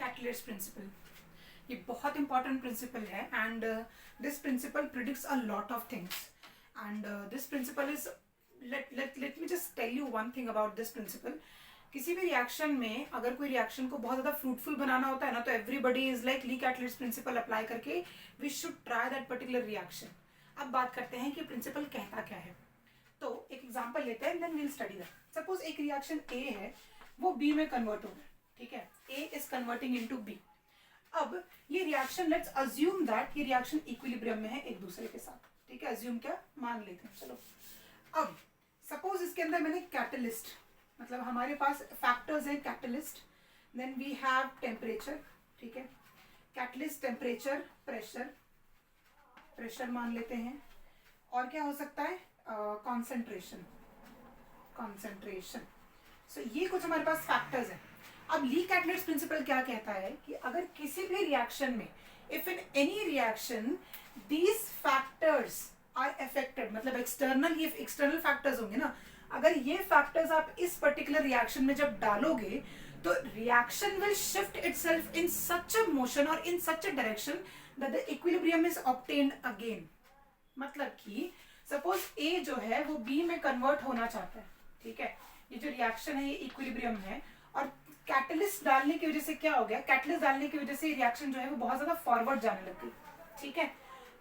Catalyst principle, ये बहुत important principle है and this principle predicts a lot of things and this principle is let me just tell you one thing about this principle. किसी भी reaction में अगर कोई reaction को बहुत ज्यादा फ्रूटफुल बनाना होता है ना, तो everybody is like Le catalyst principle apply करके we should try that particular reaction. अब बात करते हैं कि प्रिंसिपल कहता क्या है. तो एक एग्जांपल लेते हैं, then we'll study that. Suppose एक रिएक्शन ए है, वो बी में कन्वर्ट हो रहा है. ठीक है, ए इज कन्वर्टिंग इनटू बी. अब ये रिएक्शन, लेट्स अज्यूम दैट ये रिएक्शन इक्विलिब्रियम में है एक दूसरे के साथ. ठीक है, अज्यूम क्या मान लेते हैं. चलो, अब सपोज इसके अंदर मैंने कैटलिस्ट, मतलब हमारे पास फैक्टर्स हैं catalyst, then we have temperature. ठीक है, कैटलिस्ट, टेम्परेचर, प्रेशर, प्रेशर मान लेते हैं, और क्या हो सकता है, कॉन्सेंट्रेशन, कॉन्सेंट्रेशन. सो ये कुछ हमारे पास फैक्टर्स हैं. अब ली कैटलिस्ट प्रिंसिपल क्या कहता है कि अगर किसी भी रिएक्शन में, if in any reaction these factors are affected, मतलब एक्सटर्नल, ये एक्सटर्नल फैक्टर्स होंगे ना, अगर ये फैक्टर्स आप इस पर्टिकुलर रिएक्शन में जब डालोगे तो reaction will shift itself in such a motion और in such a direction that the equilibrium is obtained again. मतलब कि सपोज ए जो है वो बी में कन्वर्ट होना चाहता है. ठीक है, ये जो रिएक्शन है ये इक्विलिब्रियम है, और कैटलिस्ट डालने की वजह से क्या हो गया, कैटलिस्ट डालने की वजह से रिएक्शन जो है वो बहुत ज्यादा फॉरवर्ड जाने लग गई. ठीक है,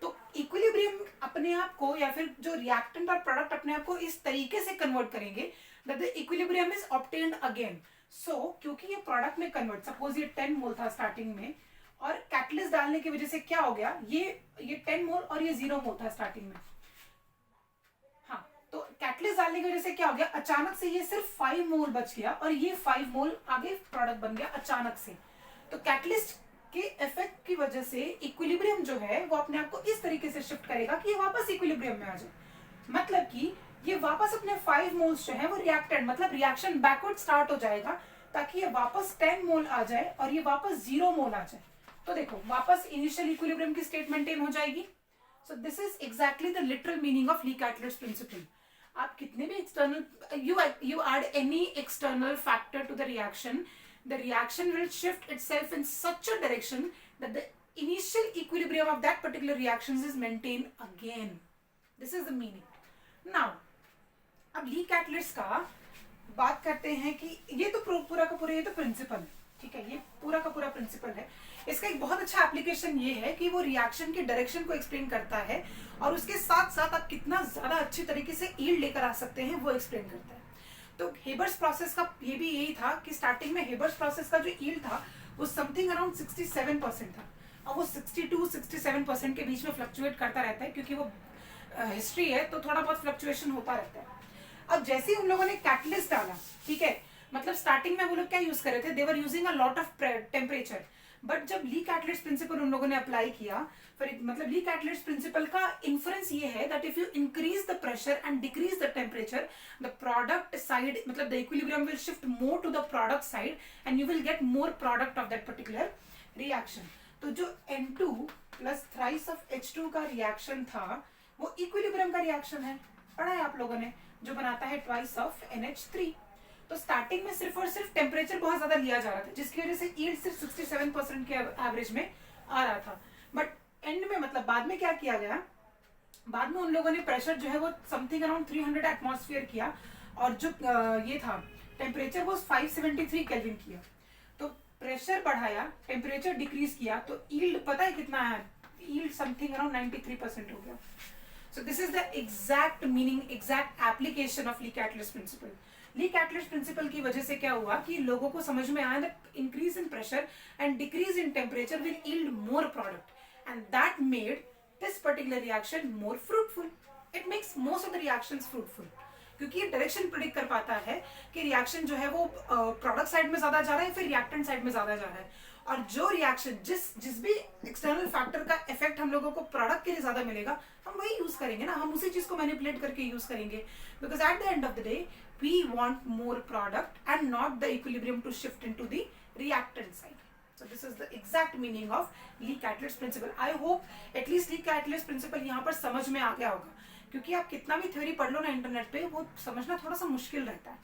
तो इक्विलिब्रियम अपने आप को, या फिर जो रिएक्टेंट और प्रोडक्ट अपने आप को इस तरीके से कन्वर्ट करेंगे that the equilibrium is obtained again. So क्योंकि ये प्रोडक्ट में कन्वर्ट, सपोज ये 10 मोल था स्टार्टिंग में, और कैटलिस्ट डालने की वजह से क्या हो गया, ये 10 मोल और ये 0 मोल था स्टार्टिंग में. हाँ, तो कैटलिस्ट डालने की वजह से क्या हो गया, अचानक से ये सिर्फ 5 मोल बच गया और ये 5 मोल आगे प्रोडक्ट बन गया अचानक से. तो कैटलिस्ट के इफेक्ट की वजह से इक्विलिब्रियम जो है वो अपने आप को इस तरीके से शिफ्ट करेगा कि ये वापस इक्विलिब्रियम में आ जाए. मतलब कि ये वापस अपने 5 मोल्स जो है वो रिएक्टेंट, मतलब रिएक्शन बैकवर्ड स्टार्ट हो जाएगा, ताकि ये वापस 10 मोल आ जाए और ये वापस 0 मोल आ जाए. तो देखो, वापस इनिशियल इक्विलिब्रियम की स्टेट मेंटेन हो जाएगी. So this is exactly the literal meaning of le catalyst principle. आप कितने भी external, you add any external factor to the reaction, the reaction will shift itself in such a direction that the initial equilibrium of that particular reaction is maintained again. This is the meaning. Now, अब ली catalyst का बात करते हैं कि ये तो पूरा का पूरा, ये तो प्रिंसिपल है. ठीक है, ये पूरा का पूरा प्रिंसिपल है. इसका एक बहुत अच्छा एप्लीकेशन ये है कि वो रिएक्शन की डायरेक्शन को एक्सप्लेन करता है, और उसके साथ साथ आप कितना ज्यादा अच्छी तरीके से यील्ड लेकर आ सकते हैं वो एक्सप्लेन करता है. तो हेबर्स प्रोसेस का ये भी यही था कि स्टार्टिंग में हेबर्स प्रोसेस का जो यील्ड था वो समथिंग अराउंड 67% था, और वो 62-67% के बीच में फ्लक्चुएट करता रहता है, क्योंकि वो हिस्ट्री है तो थोड़ा बहुत फ्लक्चुएशन होता रहता है. अब जैसे ही उन लोगों ने कैटलिस्ट डाला, ठीक है, मतलब स्टार्टिंग में वो लोग क्या यूज कर रहे थे, they were using a lot of temperature. But जब ली कैटलिस्ट प्रिंसिपल उन लोगों ने अप्लाई किया, फिर मतलब ली कैटलिस्ट प्रिंसिपल का इन्फ्रेंस ये है that if you increase the pressure and decrease the temperature, the product side, मतलब the equilibrium will shift more to the product side and you will get more product of that particular reaction. तो जो N2 plus thrice of H2 का reaction था वो equilibrium का reaction है, पढ़ा है आप लोगों ने, जो बनाता है ट्वाइस ऑफ NH3. तो स्टार्टिंग में सिर्फ और सिर्फ टेम्परेचर बहुत ज्यादा लिया जा रहा था, जिसकी वजह से यील्ड सिर्फ 67% के एवरेज में आ रहा था. बट एंड में, मतलब बाद में क्या किया गया, बाद में उन लोगों ने प्रेशर जो है वो समथिंग अराउंड 300 एटमॉस्फेयर किया, और जो ये था टेम्परेचर वो 573 केल्विन किया. तो प्रेशर बढ़ाया, टेम्परेचर डिक्रीज किया, तो यील्ड पता है कितना है, यील्ड समथिंग अराउंड 93% हो गया. So this is the exact meaning, exact application of Lee Catalyst principle. Lee Catalyst principle की वजह से क्या हुआ कि लोगों को समझ में आया that increase in pressure and decrease in temperature will yield more product, and that made this particular reaction more fruitful. It makes most of the reactions fruitful. क्योंकि ये डायरेक्शन प्रिडिक्ट कर पाता है कि रिएक्शन जो है वो प्रोडक्ट साइड में ज्यादा जा रहा है, फिर रिएक्टेंट साइड में ज्यादा जा रहा है. और जो रिएक्शन जिस भी एक्सटर्नल फैक्टर का इफेक्ट हम लोगों को प्रोडक्ट के लिए ज्यादा मिलेगा, हम वही यूज करेंगे ना, हम उसी चीज को मैनिपुलेट करके यूज करेंगे. Because at the end of the day we want more product and not the equilibrium to shift into the reactant side. So this is the exact meaning of Lee Catalyst principle. I hope at least Lee Catalyst principle यहाँ पर समझ में आ गया होगा, क्योंकि आप कितना भी थ्योरी पढ़ लो ना इंटरनेट पे, वो समझना थोड़ा सा मुश्किल रहता है.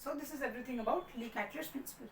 So this is everything about Lee Catalyst principle.